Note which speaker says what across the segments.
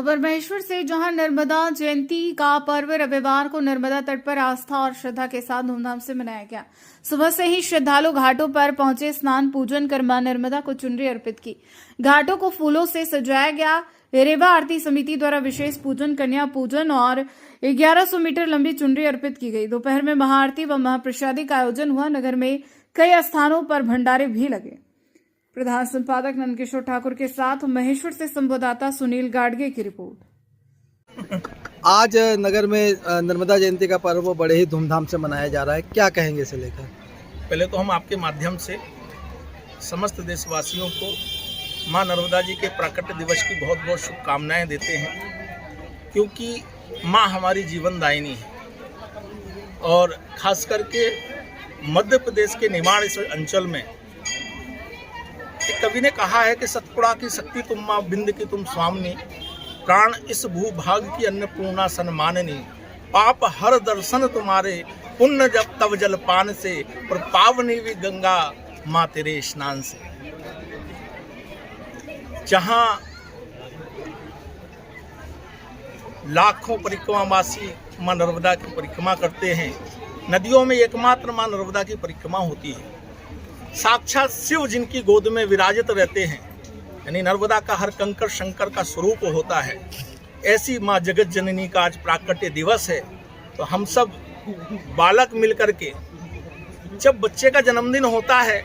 Speaker 1: खबर महेश्वर से, जहां नर्मदा जयंती का पर्व रविवार को नर्मदा तट पर आस्था और श्रद्धा के साथ धूमधाम से मनाया गया। सुबह से ही श्रद्धालु घाटों पर पहुंचे, स्नान पूजन कर मां नर्मदा को चुनरी अर्पित की। घाटों को फूलों से सजाया गया। रेवा आरती समिति द्वारा विशेष पूजन, कन्या पूजन और 1100 मीटर लंबी चुनरी अर्पित की गई। दोपहर में महाआरती व महाप्रसादी का आयोजन हुआ। नगर में कई स्थानों पर भंडारे भी लगे। प्रधान संपादक नंदकिशोर ठाकुर के साथ महेश्वर से संवाददाता सुनील गाडगे की रिपोर्ट।
Speaker 2: आज नगर में नर्मदा जयंती का पर्व बड़े ही धूमधाम से मनाया जा रहा है, क्या कहेंगे इसे लेकर?
Speaker 3: पहले तो हम आपके माध्यम से समस्त देशवासियों को मां नर्मदा जी के प्राकट्य दिवस की बहुत बहुत शुभकामनाएं देते हैं, क्योंकि मां हमारी जीवनदायिनी है। और खास करके मध्य प्रदेश के निमाड़ इस अंचल में एक कवि ने कहा है कि सतपुड़ा की शक्ति तुम माँ, बिंद की तुम स्वामिनी, प्राण इस भूभाग की अन्नपूर्णा सन्माननी, पाप हर दर्शन तुम्हारे, पुण्य जब तब जलपान से, और पावनी भी गंगा माँ तेरे स्नान से। जहां लाखों परिक्रमावासी माँ नर्मदा की परिक्रमा करते हैं, नदियों में एकमात्र माँ नर्मदा की परिक्रमा होती है। साक्षात शिव जिनकी गोद में विराजित रहते हैं, यानी नर्मदा का हर कंकर शंकर का स्वरूप होता है। ऐसी माँ जगत जननी का आज प्राकट्य दिवस है। तो हम सब बालक मिलकर के, जब बच्चे का जन्मदिन होता है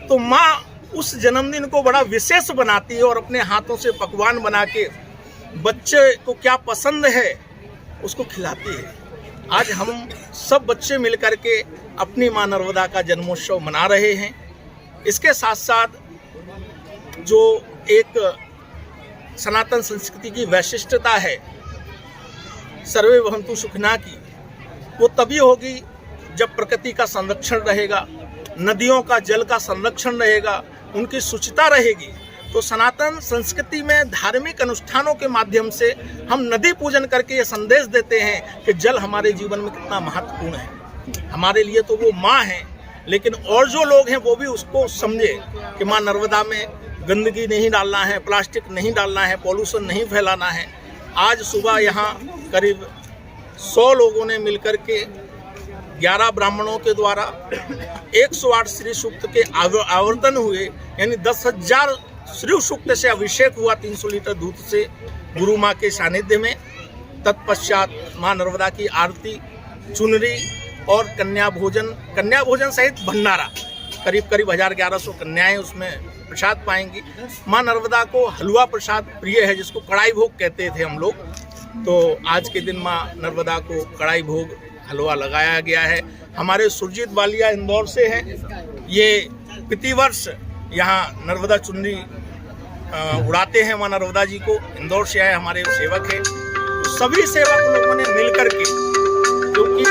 Speaker 3: तो माँ उस जन्मदिन को बड़ा विशेष बनाती है और अपने हाथों से पकवान बना के बच्चे को क्या पसंद है उसको खिलाती है। आज हम सब बच्चे मिलकर के अपनी मां नर्मदा का जन्मोत्सव मना रहे हैं। इसके साथ साथ जो एक सनातन संस्कृति की वैशिष्टता है, सर्वे भवन्तु सुखिनः की, वो तभी होगी जब प्रकृति का संरक्षण रहेगा, नदियों का जल का संरक्षण रहेगा, उनकी शुचिता रहेगी। तो सनातन संस्कृति में धार्मिक अनुष्ठानों के माध्यम से हम नदी पूजन करके ये संदेश देते हैं कि जल हमारे जीवन में कितना महत्वपूर्ण है। हमारे लिए तो वो माँ है, लेकिन और जो लोग हैं वो भी उसको समझे कि माँ नर्मदा में गंदगी नहीं डालना है, प्लास्टिक नहीं डालना है, पॉल्यूशन नहीं फैलाना है। आज सुबह यहाँ करीब 100 लोगों ने मिलकर के 11 ब्राह्मणों के द्वारा 108 श्री सूक्त के आवर्तन हुए, यानी 10,000 श्री सूक्त से अभिषेक हुआ 300 लीटर दूध से गुरु माँ के सानिध्य में। तत्पश्चात माँ नर्मदा की आरती, चुनरी और कन्या भोजन सहित भंडारा, करीब 1100 कन्याएं उसमें प्रसाद पाएंगी। माँ नर्मदा को हलवा प्रसाद प्रिय है, जिसको कढ़ाई भोग कहते थे हम लोग। तो आज के दिन माँ नर्मदा को कढ़ाई भोग हलवा लगाया गया है। हमारे सुरजीत वालिया इंदौर से हैं, ये प्रतिवर्ष यहाँ नर्मदा चुनरी उड़ाते हैं माँ नर्मदा जी को। इंदौर से आए हमारे सेवक हैं। तो सभी सेवक लोगों ने मिलकर के, क्योंकि